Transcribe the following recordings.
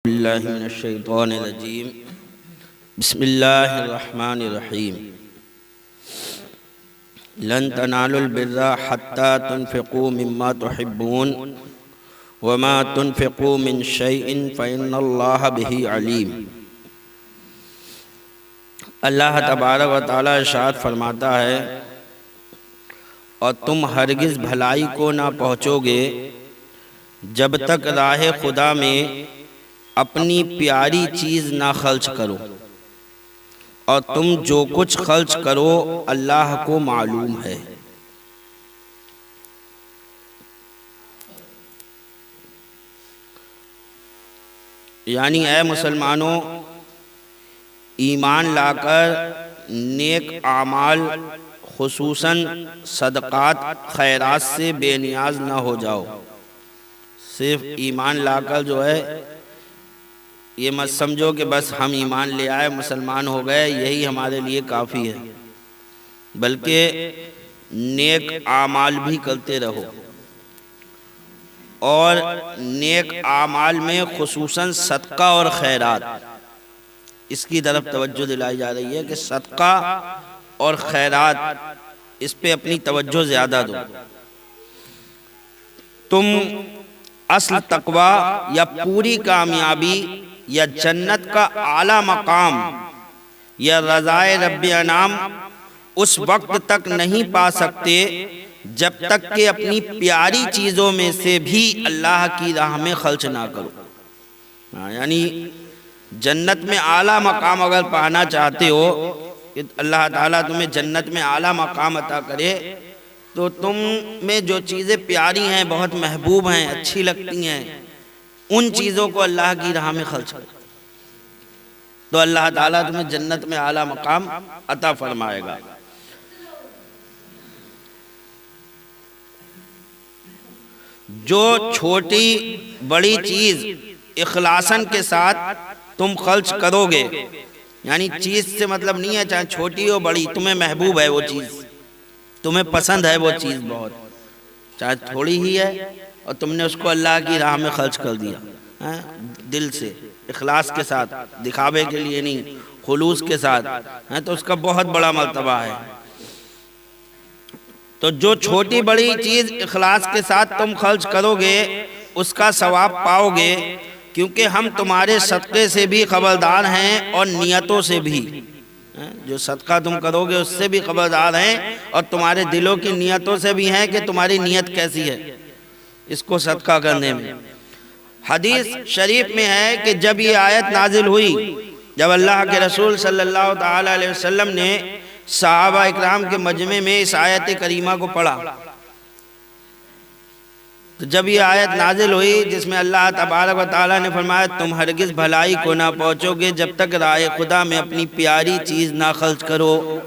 باللہ من الشیطان الرجیم بسم اللہ الرحمن الرحیم لن تنالوا البر حتى تنفقوا مما تحبون وما تنفقوا من شيء فإن الله به علیم۔ اللہ تبارک و تعالی ارشاد فرماتا ہے، اور تم ہرگز بھلائی کو نہ پہنچو گے جب تک راہ خدا میں اپنی پیاری چیز نہ خرچ کرو، اور تم جو کچھ خرچ کرو اللہ کو معلوم ہے۔ یعنی اے مسلمانوں، ایمان لا کر نیک اعمال خصوصاً صدقات خیرات سے بے نیاز نہ ہو جاؤ۔ صرف ایمان لا کر جو ہے یہ مت سمجھو کہ بس ہم ایمان لے آئے مسلمان ہو گئے یہی ہمارے لیے کافی ہے، بلکہ نیک اعمال بھی کرتے رہو، اور نیک اعمال میں خصوصاً صدقہ اور خیرات اس کی طرف توجہ دلائی جا رہی ہے کہ صدقہ اور خیرات اس پہ اپنی توجہ زیادہ دو۔ تم اصل تقوی یا پوری کامیابی یا جنت کا اعلیٰ مقام یا رضائے رب انعام اس وقت تک نہیں پا سکتے جب تک کہ اپنی پیاری چیزوں میں سے بھی اللہ کی راہ میں خرچ نہ کرو۔ یعنی جنت میں اعلیٰ مقام اگر پانا چاہتے ہو کہ اللہ تعالیٰ تمہیں جنت میں اعلیٰ مقام عطا کرے، تو تم میں جو چیزیں پیاری ہیں، بہت محبوب ہیں، اچھی لگتی ہیں، ان چیزوں کو اللہ کی راہ میں خرچ کرو تو اللہ تعالیٰ تمہیں جنت میں اعلیٰ مقام عطا فرمائے گا۔ جو چھوٹی بڑی چیز اخلاصاً کے ساتھ تم خرچ کرو گے، یعنی چیز سے مطلب نہیں ہے چاہے چھوٹی ہو بڑی، تمہیں محبوب ہے وہ چیز، تمہیں پسند ہے وہ چیز بہت، چاہے تھوڑی ہی ہے اور تم نے اس کو اللہ کی راہ میں خرچ کر دیا دل سے، اخلاص کے ساتھ، دکھاوے کے لیے نہیں، خلوص کے ساتھ، تو اس کا بہت بڑا مرتبہ ہے۔ تو جو چھوٹی بڑی چیز اخلاص کے ساتھ تم خرچ کرو گے اس کا ثواب پاؤ گے، کیونکہ ہم تمہارے صدقے سے بھی خبردار ہیں اور نیتوں سے بھی۔ جو صدقہ تم کرو گے اس سے بھی خبردار ہیں، اور تمہارے دلوں کی نیتوں سے بھی ہیں کہ تمہاری نیت کیسی ہے اس کو صدقہ کرنے میں۔ حدیث شریف میں ہے کہ جب یہ آیت نازل ہوئی، جب اللہ کے رسول صلی اللہ تعالی علیہ وسلم نے صحابہ اکرام کے مجمع میں اس آیت کریمہ کو پڑھا، تو جب یہ آیت نازل ہوئی جس میں اللہ تبارک و تعالیٰ نے فرمایا تم ہرگز بھلائی کو نہ پہنچو گے جب تک راہ خدا میں اپنی پیاری چیز نہ خرچ کرو،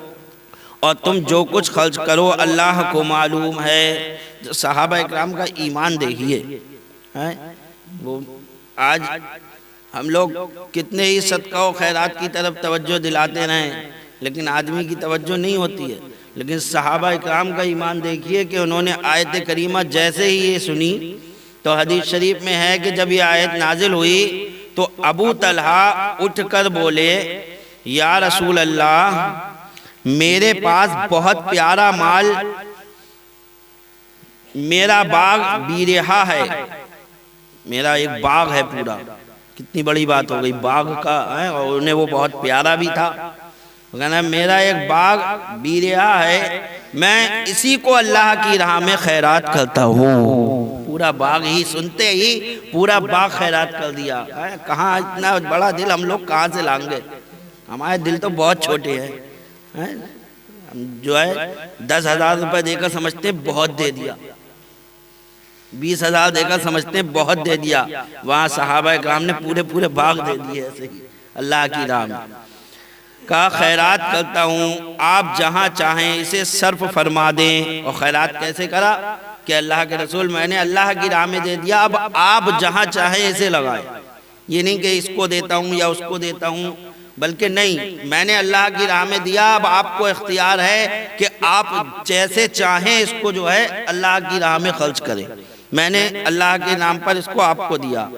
اور تم جو کچھ خرچ کرو اللہ کو معلوم ہے۔ صحابہ اکرام کا ایمان دیکھیے، وہ آج ہم لوگ کتنے ہی صدقہ و خیرات کی طرف توجہ دلاتے رہیں لیکن آدمی کی توجہ نہیں ہوتی ہے، لیکن صحابہ اکرام کا ایمان دیکھیے کہ انہوں نے آیت کریمہ جیسے ہی یہ سنی تو حدیث شریف میں ہے کہ جب یہ آیت نازل ہوئی تو ابو طلحہ اٹھ کر بولے، یا رسول اللہ، میرے پاس بہت پیارا مال، میرا باغ بیرہا ہے، میرا ایک باغ ہے پورا، کتنی بڑی بات ہو گئی باغ کا، اور انہیں وہ بہت پیارا بھی تھا، کہنا میرا ایک باغ بیرہا ہے، میں اسی کو اللہ کی راہ میں خیرات کرتا ہوں۔ پورا باغ ہی سنتے ہی پورا باغ خیرات کر دیا۔ کہاں اتنا بڑا دل ہم لوگ کہاں سے لائیں گے؟ ہمارے دل تو بہت چھوٹے ہیں، جو ہے 10,000 روپے دے کر سمجھتے ہیں بہت دے دیا، 20,000 دے کر سمجھتے ہیں بہت دے دیا، وہاں صحابہ اکرام نے پورے باغ دے دیے ایسے ہی اللہ کی راہ میں۔ کہا خیرات کرتا ہوں، آپ جہاں چاہیں اسے صرف فرما دیں۔ اور خیرات کیسے کرا کہ اللہ کے رسول میں نے اللہ کی راہ میں دے دیا، اب آپ جہاں چاہیں اسے لگائیں، یہ نہیں کہ اس کو دیتا ہوں یا اس کو دیتا ہوں، بلکہ نہیں، میں نے اللہ کی راہ میں دیا، اب آپ کو اختیار ہے کہ آپ جیسے چاہیں اس کو جو ہے اللہ کی راہ میں خرچ کریں، میں نے اللہ کے نام پر اس کو آپ کو دیا۔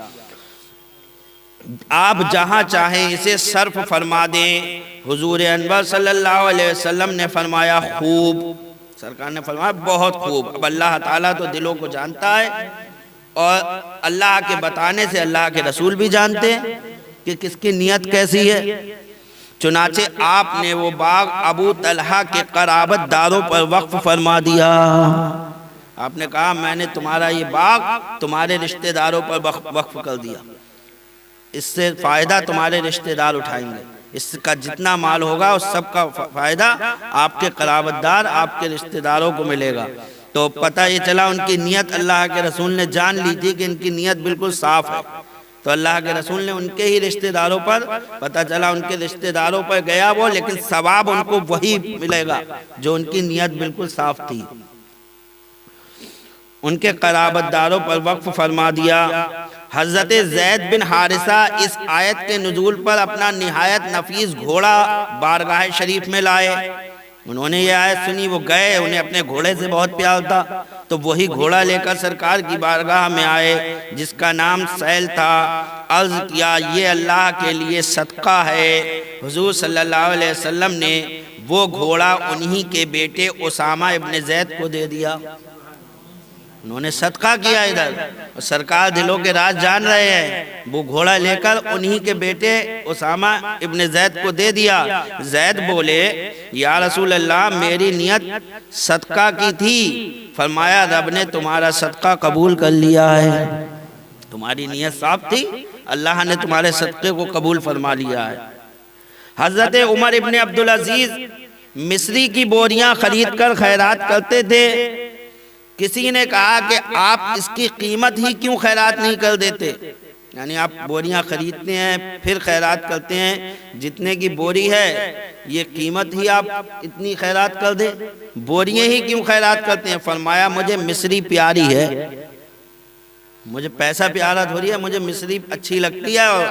آپ جہاں چاہیں اسے صرف فرما دیں۔ حضور انور صلی اللہ علیہ وسلم نے فرمایا خوب، سرکار نے فرمایا بہت خوب۔ اب اللہ تعالیٰ تو دلوں کو جانتا ہے، اور اللہ کے بتانے سے اللہ کے رسول بھی جانتے ہیں کہ کس کی نیت کیسی ہے۔ چنانچہ آپ نے وہ باغ ابو طلحہ کے قرابت داروں پر وقف فرما دیا۔ آپ نے کہا میں نے تمہارا یہ باغ تمہارے رشتہ داروں پر وقف کر دیا، اس سے فائدہ تمہارے رشتہ دار اٹھائیں گے، اس کا جتنا مال ہوگا اس سب کا فائدہ آپ کے قرابت دار، آپ کے رشتہ داروں کو ملے گا۔ تو پتہ یہ چلا ان کی نیت، اللہ کے رسول نے جان لی تھی کہ ان کی نیت بالکل صاف ہے، تو اللہ کے رسول نے ان کے ہی رشتہ داروں پر، پتہ چلا ان کے رشتہ داروں پر گیا وہ، لیکن ثواب ان کو وہی ملے گا جو ان کی نیت بالکل صاف تھی۔ ان کے قرابت داروں پر وقف فرما دیا۔ حضرت زید بن حارثہ اس آیت کے نزول پر اپنا نہایت نفیس گھوڑا بارگاہ شریف میں لائے۔ انہوں نے یہ آیت سنی، وہ گئے، انہیں اپنے گھوڑے سے بہت پیار تھا، تو وہی گھوڑا لے کر سرکار کی بارگاہ میں آئے جس کا نام سیل تھا۔ عرض کیا یہ اللہ کے لیے صدقہ ہے۔ حضور صلی اللہ علیہ وسلم نے وہ گھوڑا انہی کے بیٹے اسامہ ابن زید کو دے دیا۔ انہوں نے صدقہ کیا ادھر، اور سرکار دلوں کے راز جان رہے ہیں۔ وہ گھوڑا لے کر انہی کے بیٹے اسامہ ابن زید کو دے دیا۔ زید بولے یا رسول اللہ میری نیت صدقہ کی تھی۔ فرمایا رب نے تمہارا صدقہ قبول کر لیا ہے، تمہاری نیت صاف تھی، اللہ نے تمہارے صدقے کو قبول فرما لیا ہے۔ حضرت عمر ابن عبدالعزیز مصری کی بوریاں خرید کر خیرات کرتے تھے۔ کسی نے کہا کہ آپ اس کی قیمت ہی کیوں خیرات نہیں کر دیتے؟ یعنی آپ بوریاں خریدتے ہیں پھر خیرات کرتے ہیں، جتنے کی بوری ہے یہ قیمت ہی آپ اتنی خیرات کر دیں، بوریاں ہی کیوں خیرات کرتے ہیں؟ فرمایا مجھے مصری پیاری ہے، مجھے پیسہ پیارا تھوڑی ہے، مجھے مصری اچھی لگتی ہے۔ اور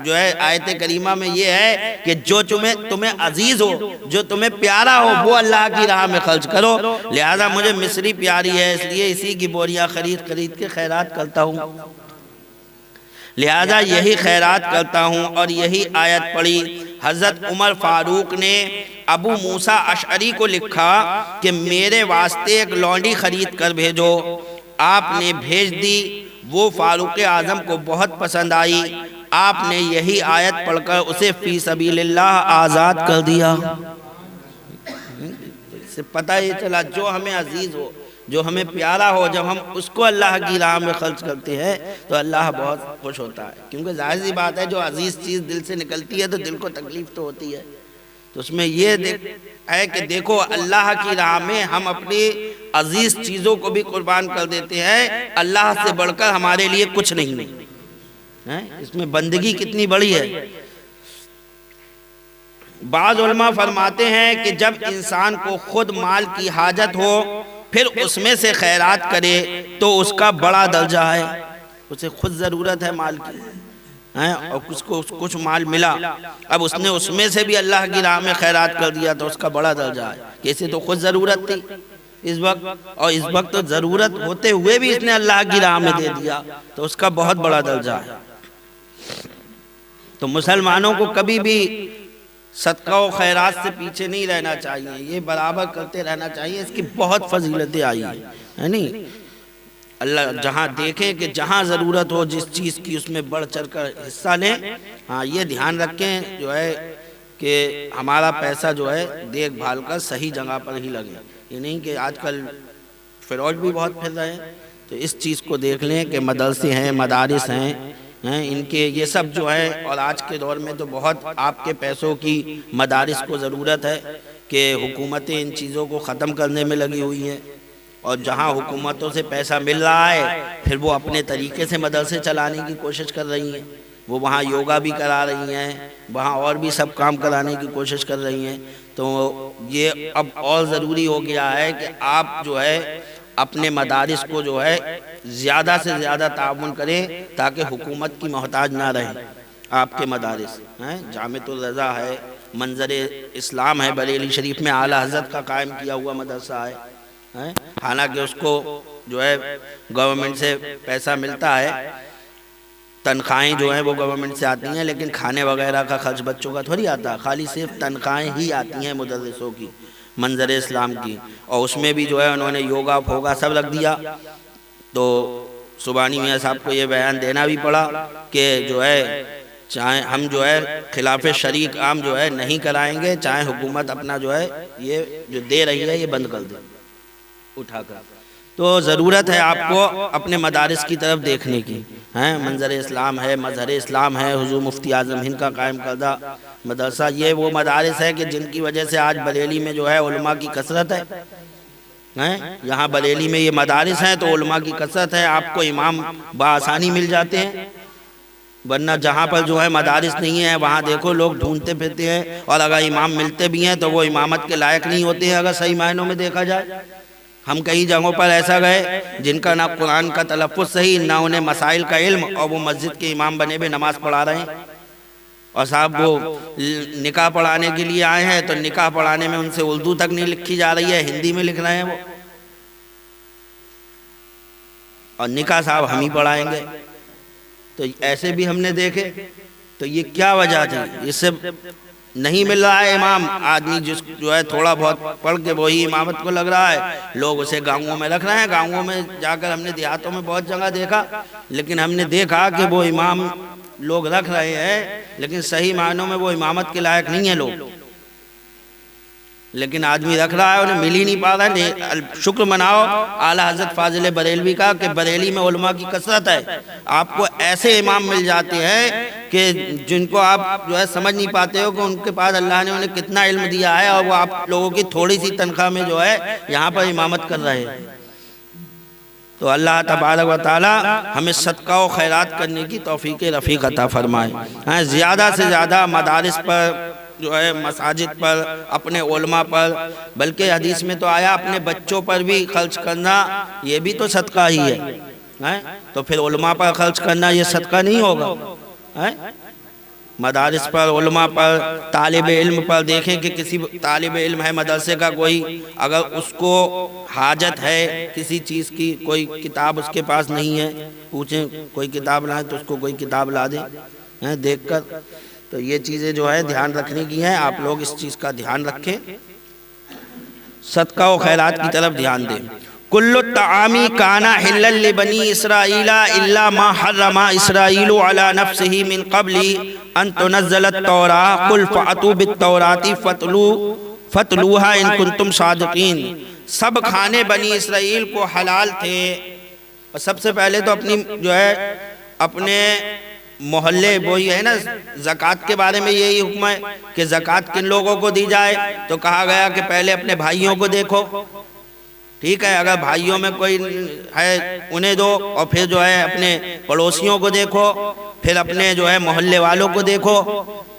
جو ہے آیت کریمہ میں یہ ہے کہ جو تمہیں عزیز ہو، جو تمہیں پیارا ہو وہ اللہ کی راہ میں خرچ کرو، لہذا مجھے مصری پیاری ہے، اس لیے اسی کی بوریاں خرید کے خیرات کرتا ہوں، لہذا یہی خیرات کرتا ہوں۔ اور یہی آیت پڑھی۔ حضرت عمر فاروق نے ابو موسیٰ اشعری کو لکھا کہ میرے واسطے ایک لونڈی خرید کر بھیجو۔ آپ نے بھیج دی، وہ فاروق اعظم کو بہت پسند آئی، آپ نے یہی آیت پڑھ کر اسے فی سبیل اللہ آزاد کر دیا۔ اس سے پتہ یہ چلا جو ہمیں عزیز ہو، جو ہمیں پیارا ہو، جب ہم اس کو اللہ کی راہ میں خرچ کرتے ہیں تو اللہ بہت خوش ہوتا ہے، کیونکہ ظاہر سی بات ہے جو عزیز چیز دل سے نکلتی ہے تو دل کو تکلیف تو ہوتی ہے۔ تو اس میں یہ ہے کہ دیکھو اللہ کی راہ میں ہم اپنی عزیز چیزوں کو بھی قربان کر دیتے ہیں، اللہ سے بڑھ کر ہمارے لیے کچھ نہیں ہے۔ اس میں بندگی کتنی بڑی ہے۔ بعض علماء فرماتے ہیں کہ جب انسان کو خود مال کی حاجت ہو پھر اس میں سے خیرات کرے تو اس کا بڑا درجہ ہے، اسے خود ضرورت ہے مال کی، اور کچھ مال ملا، اب اس نے اس میں سے بھی اللہ کی راہ میں خیرات کر دیا تو اس کا بڑا درجہ ہے کہ اسے تو خود ضرورت تھی اس وقت، اور اس وقت تو ضرورت ہوتے ہوئے بھی اس نے اللہ کی راہ میں دے دیا تو اس کا بہت بڑا درجہ ہے۔ تو مسلمانوں کو کبھی بھی صدقہ و خیرات سے پیچھے نہیں رہنا چاہیے، یہ برابر کرتے رہنا چاہیے، اس کی بہت فضیلتیں آئی ہیں، نہیں اللہ جہاں دیکھیں کہ جہاں ضرورت ہو جس چیز کی اس میں بڑھ چڑھ کر حصہ لیں۔ ہاں یہ دھیان رکھیں جو ہے کہ ہمارا پیسہ جو ہے دیکھ بھال کر صحیح جگہ پر ہی لگے، یہ نہیں کہ آج کل فراڈ بھی بہت پھیل رہے ہیں، تو اس چیز کو دیکھ لیں کہ مدرسے ہیں، مدارس ہیں، ان کے یہ سب جو ہے، اور آج کے دور میں تو بہت آپ کے پیسوں کی مدارس کو ضرورت ہے کہ حکومتیں ان چیزوں کو ختم کرنے میں لگی ہوئی ہیں، اور جہاں حکومتوں سے پیسہ مل رہا ہے پھر وہ اپنے طریقے سے مدرسے چلانے کی کوشش کر رہی ہیں، وہ وہاں یوگا بھی کرا رہی ہیں، وہاں اور بھی سب کام کرانے کی کوشش کر رہی ہیں۔ تو یہ اب اور ضروری ہو گیا ہے کہ آپ جو ہے اپنے مدارس کو جو ہے زیادہ سے زیادہ تعاون کریں تاکہ حکومت کی محتاج نہ رہیں آپ کے مدارس ہیں۔ جامعۃ الرضا ہے، منظر اسلام ہے بریلی شریف میں، اعلیٰ حضرت کا قائم کیا ہوا مدرسہ ہے، حالانکہ اس کو جو ہے گورنمنٹ سے پیسہ ملتا ہے، تنخواہیں جو ہیں وہ گورنمنٹ سے آتی ہیں، لیکن کھانے وغیرہ کا خرچ بچوں کا تھوڑی آتا، خالی صرف تنخواہیں ہی آتی ہیں مدرسوں کی منظر اسلام کی، اور اس میں بھی جو ہے انہوں نے یوگا پھوگا سب رکھ دیا۔ تو سبحانی میاں صاحب کو یہ بیان دینا بھی پڑا کہ جو ہے چاہے ہم جو ہے خلاف شریع عام جو ہے نہیں کرائیں گے، چاہے حکومت اپنا جو ہے یہ جو دے رہی ہے یہ بند کر دے اٹھا کر۔ تو ضرورت ہے آپ کو اپنے مدارس کی طرف دیکھنے کی، منظر اسلام ہے، مظہر اسلام ہے، حضور مفتی اعظم ہند کا قائم کردہ مدرسہ، یہ وہ مدارس ہے کہ جن کی وجہ سے آج بریلی میں جو ہے علماء کی کثرت ہے۔ یہاں بریلی میں یہ مدارس ہیں تو علماء کی کثرت ہے، آپ کو امام بآسانی مل جاتے ہیں، ورنہ جہاں پر جو ہے مدارس نہیں ہیں وہاں دیکھو لوگ ڈھونڈتے پھرتے ہیں، اور اگر امام ملتے بھی ہیں تو وہ امامت کے لائق نہیں ہوتے ہیں اگر صحیح معنوں میں دیکھا جائے۔ ہم کئی جگہوں پر ایسا گئے جن کا نہ قرآن کا تلفظ صحیح، نہ انہیں مسائل کا علم، اور وہ مسجد کے امام بنے ہوئے نماز پڑھا رہے ہیں، اور صاحب وہ نکاح پڑھانے کے لیے آئے ہیں تو نکاح پڑھانے میں ان سے اردو تک نہیں لکھی جا رہی ہے، ہندی میں لکھ رہے ہیں وہ، اور نکاح صاحب ہم ہی پڑھائیں گے۔ تو ایسے بھی ہم نے دیکھے، تو یہ کیا وجہ تھی؟ اس سے نہیں مل رہا ہے امام، آدمی جس جو ہے تھوڑا بہت پڑھ کے وہی امامت کو لگ رہا ہے، لوگ اسے گاؤں میں رکھ رہے ہیں۔ گاؤں میں جا کر ہم نے دیہاتوں میں بہت جگہ دیکھا، لیکن ہم نے دیکھا کہ وہ امام لوگ رکھ رہے ہیں لیکن صحیح معنوں میں وہ امامت کے لائق نہیں ہے لوگ، لیکن آدمی رکھ رہا ہے، انہیں مل ہی نہیں پا رہا ہے۔ شکر مناؤ اعلیٰ حضرت فاضل بریلوی کا کہ بریلی میں علماء کی کثرت ہے، آپ کو ایسے امام مل جاتے ہیں کہ جن کو آپ جو ہے سمجھ نہیں پاتے ہو کہ ان کے پاس اللہ نے انہیں کتنا علم دیا ہے، اور وہ آپ لوگوں کی تھوڑی سی تنخواہ میں جو ہے یہاں پر امامت کر رہے ہیں۔ تو اللہ تبارک و تعالی ہمیں صدقہ و خیرات کرنے کی توفیق رفیق عطا فرمائے۔ زیادہ سے زیادہ مدارس پر جو ہے، مساجد پر، اپنے علماء پر، بلکہ حدیث میں تو آیا اپنے بچوں پر بھی خرچ کرنا یہ بھی تو صدقہ ہی ہے، تو پھر علماء پر خرچ کرنا یہ صدقہ نہیں ہوگا؟ مدارس پر، علماء پر، طالب علم پر دیکھیں کہ کسی طالب علم ہے مدرسے کا کوئی، اگر اس کو حاجت ہے کسی چیز کی، کوئی کتاب اس کے پاس نہیں ہے، پوچھیں کوئی کتاب لائیں تو اس کو کوئی کتاب لا دیں دیکھ کر۔ تو یہ چیزیں جو ہے دھیان رکھنے کی ہیں، آپ لوگ اس چیز کا دھیان رکھیں، صدقہ و خیرات کی طرف دھیان دیں۔ کل الطعام کان حلا لبنی اسرائیل الا ما حرم اسرائیل علی نفسه من قبل ان تنزل التوراۃ قل فأتوا بالتوراۃ فاتلوها ان کنتم صادقین۔ سب کھانے بنی اسرائیل کو حلال تھے، اور سب سے پہلے تو اپنی جو ہے اپنے محلے، وہی ہے نا زکوٰۃ کے بارے میں یہی حکم ہے کہ زکوٰۃ کن لوگوں کو دی جائے، تو کہا گیا کہ پہلے اپنے بھائیوں کو دیکھو، ٹھیک ہے، اگر بھائیوں میں کوئی ہے انہیں دو، اور پھر جو ہے اپنے پڑوسیوں کو دیکھو، پھر اپنے جو ہے محلے والوں کو دیکھو،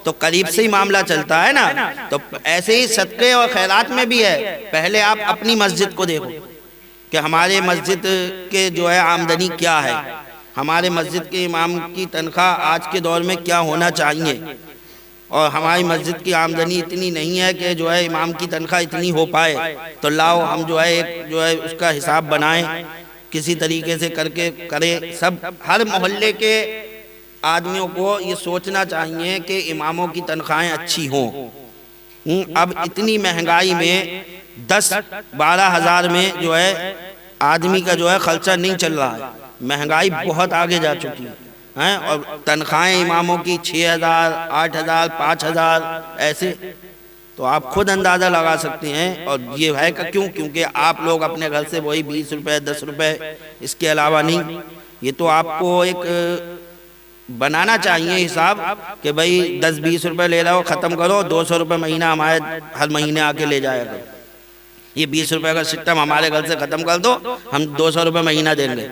تو قریب سے ہی معاملہ چلتا ہے نا۔ تو ایسے ہی صدقے اور خیرات میں بھی ہے، پہلے آپ اپنی مسجد کو دیکھو کہ ہمارے مسجد کے جو ہے آمدنی کیا ہے، ہمارے مسجد کے امام کی تنخواہ آج کے دور میں کیا ہونا چاہیے، اور ہماری مسجد کی آمدنی اتنی نہیں ہے کہ جو ہے امام کی تنخواہ اتنی ہو پائے، تو لاؤ ہم جو ہے ایک جو ہے اس کا حساب بنائیں، کسی طریقے سے کر کے کریں۔ سب ہر محلے کے آدمیوں کو یہ سوچنا چاہیے کہ اماموں کی تنخواہیں اچھی ہوں۔ اب اتنی مہنگائی میں 10-12 ہزار میں جو ہے آدمی کا جو ہے خرچہ نہیں چل رہا ہے، مہنگائی بہت آگے جا چکی ہے، اور تنخواہیں اماموں کی 6,000 8,000 5,000 ایسے، تو آپ خود اندازہ لگا سکتے ہیں۔ اور یہ ہے کہ کیوں؟ کیونکہ آپ لوگ اپنے گھر سے وہی 20 روپے 10 روپے اس کے علاوہ نہیں۔ یہ تو آپ کو ایک بنانا چاہیے حساب کہ بھائی 10-20 روپے لے رہا ہو، ختم کرو، 200 روپے مہینہ ہمارے ہر مہینے آ کے لے جایا کرو۔ یہ 20 روپے کا سسٹم ہمارے گھر سے ختم کر دو، ہم 200 روپے مہینہ دیں گے۔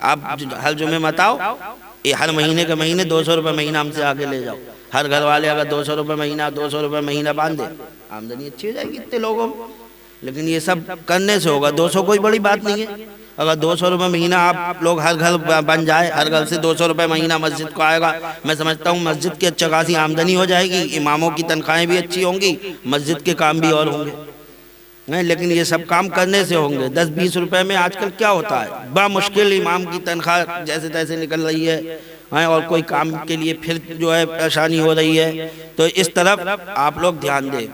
آپ ہر جمعے مت آؤ، یہ ہر مہینے کے مہینے 200 روپے مہینہ ہم سے آگے لے جاؤ۔ ہر گھر والے اگر 200 روپے مہینہ 200 روپے مہینہ باندھ دے، آمدنی اچھی ہو جائے گی اتنے لوگوں میں۔ لیکن یہ سب کرنے سے ہوگا، 200 کوئی بڑی بات نہیں ہے۔ اگر 200 روپے مہینہ آپ لوگ ہر گھر بن جائے، ہر گھر سے 200 روپے مہینہ مسجد کو آئے گا، میں سمجھتا ہوں مسجد کی اچھا خاصی آمدنی ہو جائے گی، اماموں کی تنخواہیں بھی اچھی ہوں گی، مسجد کے کام بھی اور ہوں گے۔ لیکن یہ سب کام کرنے سے ہوں گے۔ 10-20 روپے میں آج کل کیا ہوتا ہے، بڑا مشکل امام کی تنخواہ جیسے تیسے نکل رہی ہے، ہیں اور کوئی کام کے لیے پھر جو ہے پریشانی ہو رہی ہے، تو اس طرف آپ لوگ دھیان دیں۔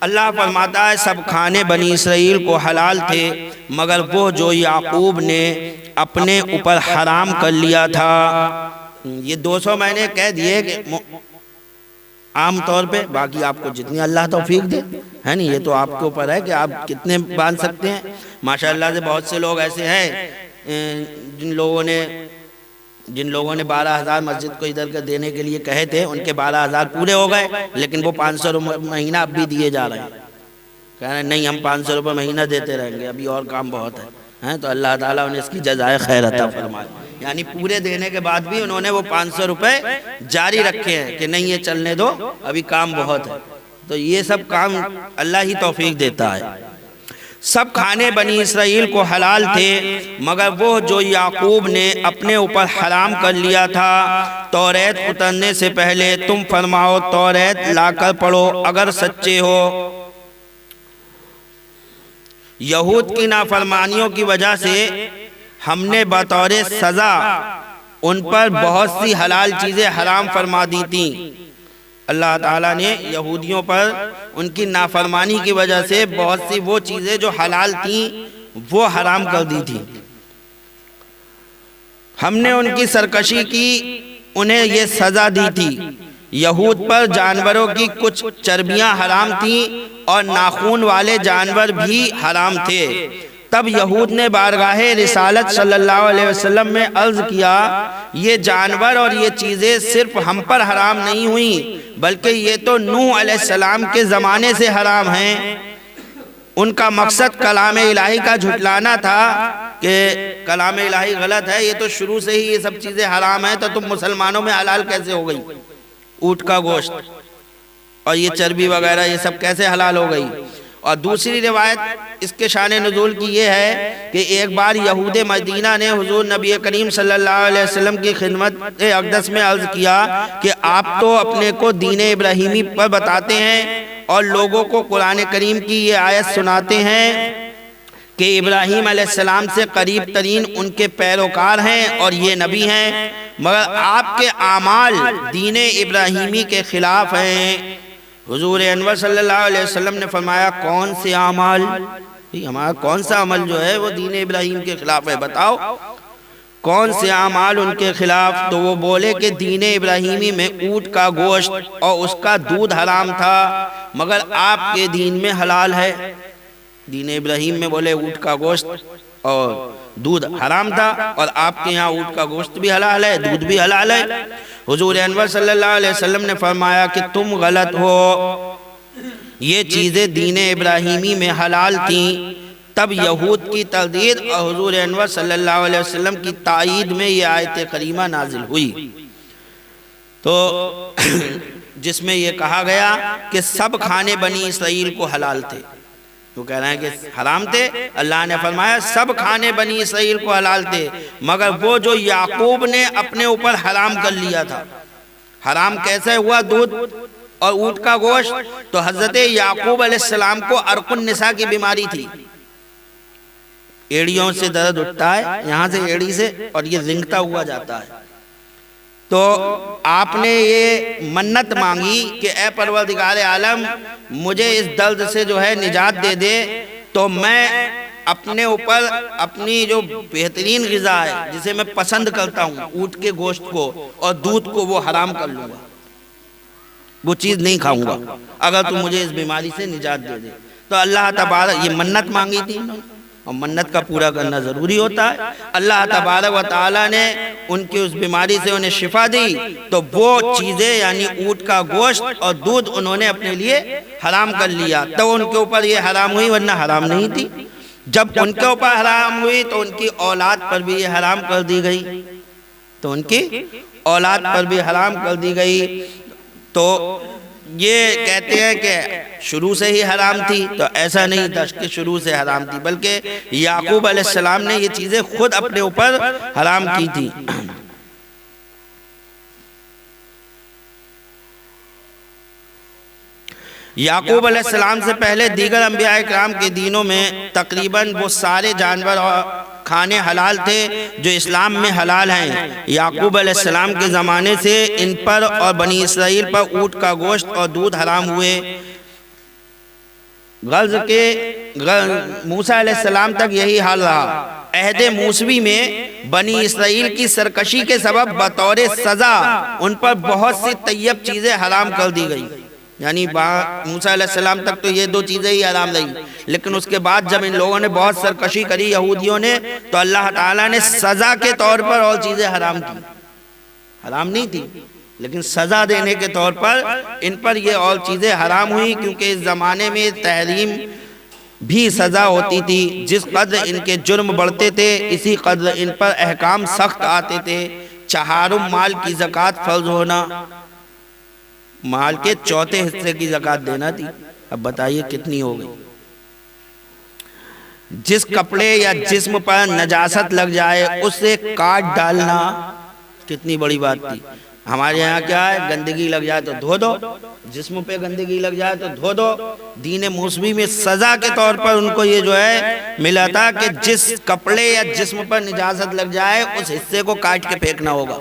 اللہ فرماتا ہے سب کھانے بنی اسرائیل کو حلال تھے مگر وہ جو یعقوب نے اپنے اوپر حرام کر لیا تھا۔ یہ 200 میں نے کہہ دیے کہ عام طور پہ، باقی آپ کو جتنی اللہ توفیق دے ہے نہیں، یہ تو آپ کے اوپر ہے کہ آپ کتنے باندھ سکتے ہیں۔ ماشاءاللہ سے بہت سے لوگ ایسے ہیں جن لوگوں نے 12,000 مسجد کو ادھر کا دینے کے لیے کہے تھے، ان کے 12,000 پورے ہو گئے، لیکن وہ 500 روپے مہینہ اب بھی دیے جا رہے ہیں، کہہ رہے ہیں نہیں ہم 500 روپے مہینہ دیتے رہیں گے، ابھی اور کام بہت ہے، تو اللہ تعالیٰ انہیں اس کی جزائے خیر عطا فرمائے۔ یعنی پورے دینے کے بعد بھی انہوں نے وہ 500 روپے جاری رکھے ہیں کہ نہیں یہ چلنے دو، ابھی کام بہت ہے۔ تو یہ سب کام اللہ ہی توفیق دیتا ہے۔ سب کھانے بنی اسرائیل کو حلال تھے مگر وہ جو یعقوب نے اپنے اوپر حرام کر لیا تھا۔ توریت اترنے سے پہلے تم فرماؤ توریت لا کر پڑھو اگر سچے ہو۔ یہود کی نافرمانیوں کی وجہ سے ہم نے بطور سزا ان پر بہت سی حلال چیزیں حرام فرما دی تھیں۔ اللہ تعالیٰ نے یہودیوں پر ان کی نافرمانی کی وجہ سے بہت سی وہ چیزیں جو حلال تھیں وہ حرام کر دی تھیں۔ ہم نے ان کی سرکشی کی انہیں یہ سزا دی تھی۔ یہود پر جانوروں کی کچھ چربیاں حرام تھیں اور ناخون والے جانور بھی حرام تھے۔ تب یہود نے بارگاہ رسالت صلی اللہ علیہ وسلم میں عرض کیا یہ جانور اور یہ چیزیں صرف ہم پر حرام نہیں ہوئیں بلکہ یہ تو نوح علیہ السلام کے زمانے سے حرام ہیں۔ ان کا مقصد کلام الہی کا جھٹلانا تھا کہ کلام الہی غلط ہے، یہ تو شروع سے ہی یہ سب چیزیں حرام ہیں، تو تم مسلمانوں میں حلال کیسے ہو گئی؟ اونٹ کا گوشت اور یہ چربی وغیرہ یہ سب کیسے حلال ہو گئی؟ اور دوسری روایت اس کے شان نزول کی یہ ہے کہ ایک بار یہود مدینہ نے حضور نبی کریم صلی اللہ علیہ وسلم کی خدمت اقدس میں عرض کیا کہ آپ تو اپنے کو دین ابراہیمی پر بتاتے ہیں اور لوگوں کو قرآن کریم کی یہ آیت سناتے ہیں کہ ابراہیم علیہ السلام سے قریب ترین ان کے پیروکار ہیں اور یہ نبی ہیں، مگر آپ کے اعمال دین ابراہیمی کے خلاف ہیں۔ حضور انور صلی اللہ علیہ وسلم نے فرمایا کون سے اعمال؟ ہمارا کون سا عمل جو ہے وہ دین ابراہیم کے خلاف ہے، بتاؤ کون سے اعمال ان کے خلاف؟ تو وہ بولے کہ دین ابراہیمی میں اونٹ کا گوشت اور اس کا دودھ حرام تھا مگر آپ کے دین میں حلال ہے۔ دین ابراہیم میں بولے اونٹ کا گوشت اور دودھ حرام تھا اور آپ کے یہاں اونٹ کا گوشت بھی حلال ہے، دودھ بھی حلال ہے۔ حضور انور صلی اللہ علیہ وسلم نے فرمایا کہ تم غلط ہو، یہ چیزیں دین ابراہیمی میں حلال تھیں۔ تب یہود کی تردید اور حضور انور صلی اللہ علیہ وسلم کی تائید میں یہ آیت کریمہ نازل ہوئی، تو جس میں یہ کہا گیا کہ سب کھانے بنی اسرائیل کو حلال تھے۔ وہ کہہ رہے ہیں کہ حرام تھے، اللہ نے فرمایا سب کھانے بنی اسرائیل کو حلال تھے مگر وہ جو یعقوب نے اپنے اوپر حرام کر لیا تھا۔ حرام کیسے ہوا؟ دودھ اور اونٹ کا گوشت۔ تو حضرت یعقوب علیہ السلام کو عرق النساء کی بیماری تھی، ایڑیوں سے درد اٹھتا ہے، یہاں سے ایڑی سے، اور یہ رنگتا ہوا جاتا ہے۔ تو آپ نے یہ منت مانگی کہ اے پروردگار عالم مجھے اس درد سے جو ہے نجات دے دے، تو میں اپنے اوپر اپنی جو بہترین غذا ہے جسے میں پسند کرتا ہوں اونٹ کے گوشت کو اور دودھ کو وہ حرام کر لوں گا، وہ چیز نہیں کھاؤں گا اگر تم مجھے اس بیماری سے نجات دے دے۔ تو اللہ تبارک، یہ منت مانگی تھی اور منت کا پورا کرنا ضروری ہوتا ہے۔ اللہ تبارک و تعالیٰ نے ان کی اس بیماری سے انہیں شفا دی، تو وہ چیزیں یعنی اونٹ کا گوشت اور دودھ انہوں نے اپنے لیے حرام کر لیا، تو ان کے اوپر یہ حرام ہوئی، ورنہ حرام نہیں تھی۔ جب ان کے اوپر حرام ہوئی تو ان کی اولاد پر بھی یہ حرام کر دی گئی، تو ان کی اولاد پر بھی حرام کر دی گئی۔ تو یہ کہتے ہیں کہ شروع سے ہی حرام تھی، تو ایسا نہیں تھا کہ شروع سے حرام تھی، بلکہ یعقوب علیہ السلام نے یہ چیزیں خود اپنے اوپر حرام کی تھی۔ یعقوب علیہ السلام سے پہلے دیگر انبیاء کرام کے دینوں میں تقریباً وہ سارے جانور کھانے حلال تھے جو اسلام میں حلال ہیں۔ یعقوب علیہ السلام کے زمانے سے ان پر اور بنی اسرائیل پر اونٹ کا گوشت اور دودھ حرام ہوئے۔ غرض کے موسیٰ علیہ السلام تک یہی حال رہا۔ عہد موسوی میں بنی اسرائیل کی سرکشی کے سبب بطور سزا ان پر بہت سی طیب چیزیں حرام کر دی گئی، یعنی موسیٰ علیہ السلام تک تو یہ دو چیزیں ہی حرام رہی، لیکن اس کے بعد جب ان لوگوں نے بہت سرکشی کری یہودیوں نے، تو اللہ تعالیٰ نے سزا کے طور پر اور چیزیں حرام کی۔ حرام نہیں تھی لیکن سزا دینے کے طور پر ان پر یہ اور چیزیں حرام ہوئی، کیونکہ اس زمانے میں تحریم بھی سزا ہوتی تھی۔ جس قدر ان کے جرم بڑھتے تھے اسی قدر ان پر احکام سخت آتے تھے۔ چہارم مال کی زکوٰۃ فرض ہونا، مال کے چوتھے حصے کی زکوٰۃ دینا تھی۔ اب بتائیے کتنی ہو گئی۔ جس کپڑے یا جسم پر نجاست لگ جائے اسے کاٹ ڈالنا کتنی بڑی بات تھی۔ ہمارے یہاں کیا ہے، گندگی لگ جائے تو دھو دو، جسم پہ گندگی لگ جائے تو دھو دو۔ دین موسوی میں سزا کے طور پر ان کو یہ جو ہے ملا تھا کہ جس کپڑے یا جسم پر نجاست لگ جائے اس حصے کو کاٹ کے پھینکنا ہوگا۔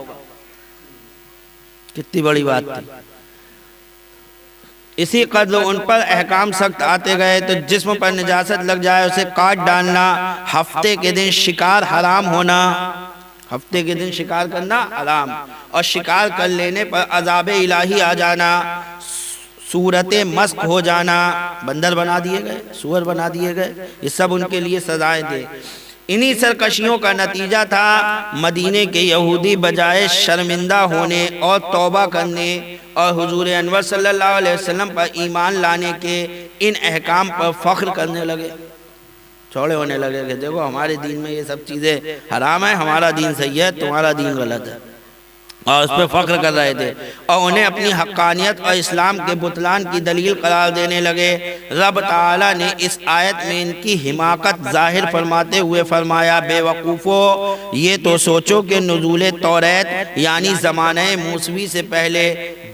کتنی بڑی بات تھی۔ اسی قدر ان پر احکام سخت آتے گئے، تو جسم پر نجاست لگ جائے اسے کاٹ ڈالنا، ہفتے کے دن شکار حرام ہونا، ہفتے کے دن شکار کرنا حرام، اور شکار کر لینے پر عذاب الہی آ جانا، صورت مسخ ہو جانا، بندر بنا دیے گئے، سور بنا دیے گئے، یہ سب ان کے لیے سزائیں تھے۔ انہی سرکشیوں کا نتیجہ تھا مدینے کے یہودی بجائے شرمندہ ہونے اور توبہ کرنے اور حضور انور صلی اللہ علیہ وسلم پر ایمان لانے کے ان احکام پر فخر کرنے لگے، چھوڑے ہونے لگے کہ دیکھو ہمارے دین میں یہ سب چیزیں حرام ہیں، ہمارا دین صحیح ہے، تمہارا دین غلط ہے، اور اس پہ فخر کر رہے تھے، اور انہیں اپنی حقانیت اور اسلام کے بطلان کی دلیل قرار دینے لگے۔ رب تعالیٰ نے اس آیت میں ان کی حماقت ظاہر فرماتے ہوئے فرمایا، بے وقوفو یہ تو سوچو کہ نزول توریت یعنی زمانہ موسوی سے پہلے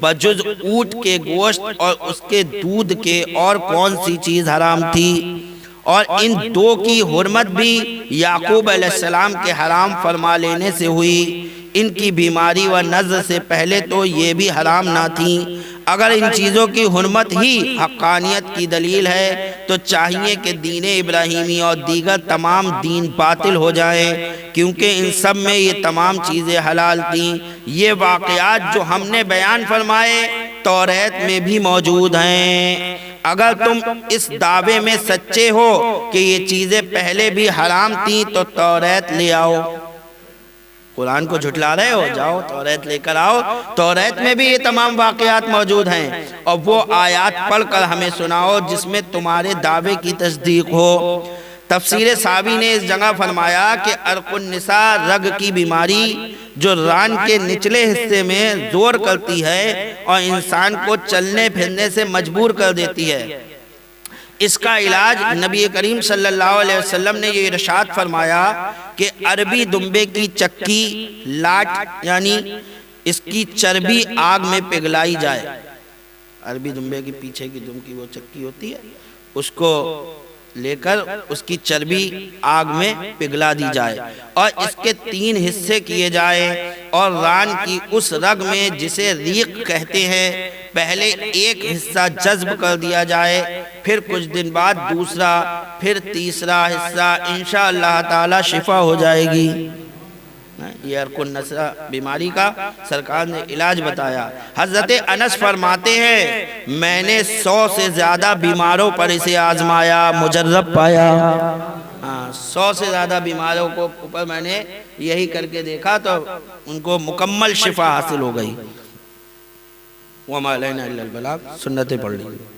بجز اونٹ کے گوشت اور اس کے دودھ کے اور کون سی چیز حرام تھی، اور ان دو کی حرمت بھی یعقوب علیہ السلام کے حرام فرما لینے سے ہوئی۔ ان کی بیماری و نزع سے پہلے تو یہ بھی حرام نہ تھیں۔ اگر ان چیزوں کی حرمت ہی حقانیت کی دلیل ہے تو چاہیے کہ دین ابراہیمی اور دیگر تمام دین باطل ہو جائیں، کیونکہ ان سب میں یہ تمام چیزیں حلال تھیں۔ یہ واقعات جو ہم نے بیان فرمائے توریت میں بھی موجود ہیں۔ اگر تم اس دعوے میں سچے ہو کہ یہ چیزیں پہلے بھی حرام تھیں تو توریت لے آؤ۔ قرآن کو جھٹلا رہے ہو، جاؤ توریت لے کر آؤ، توریت میں بھی یہ تمام واقعات موجود ہیں، اور وہ آیات پڑھ کر ہمیں سناؤ جس میں تمہارے دعوے کی تصدیق ہو۔ تفسیر ساوی نے اس جگہ فرمایا کہ عرق النساء رگ کی بیماری جو ران کے نچلے حصے میں زور کرتی ہے اور انسان کو چلنے پھرنے سے مجبور کر دیتی ہے، اس کا علاج نبی کریم صلی اللہ علیہ وسلم نے یہ ارشاد فرمایا کہ عربی دمبے کی چکی لاٹ یعنی اس کی چربی آگ میں پگھلائی جائے۔ عربی دمبے کی پیچھے کی دم کی وہ چکی ہوتی ہے، اس کو لے کر اس کی چربی آگ میں پگھلا دی جائے اور اس کے 3 حصے کیے جائیں، اور ران کی اس رگ میں جسے ریق کہتے ہیں پہلے ایک حصہ جذب کر دیا جائے، پھر کچھ دن بعد دوسرا، پھر تیسرا حصہ، انشاءاللہ تعالی شفا ہو جائے گی۔ یہ عرق النساء بیماری کا سرکار نے علاج بتایا۔ حضرت انس فرماتے ہیں میں نے 100 سے زیادہ بیماروں پر اسے آزمایا، مجرب پایا۔ 100 سے زیادہ بیماروں کو اوپر میں نے یہی کر کے دیکھا تو ان کو مکمل شفا حاصل ہو گئی۔ وَمَا عَلَيْنَا إِلَّا الْبَلَاغُ، سنتیں پڑھ لیجیے۔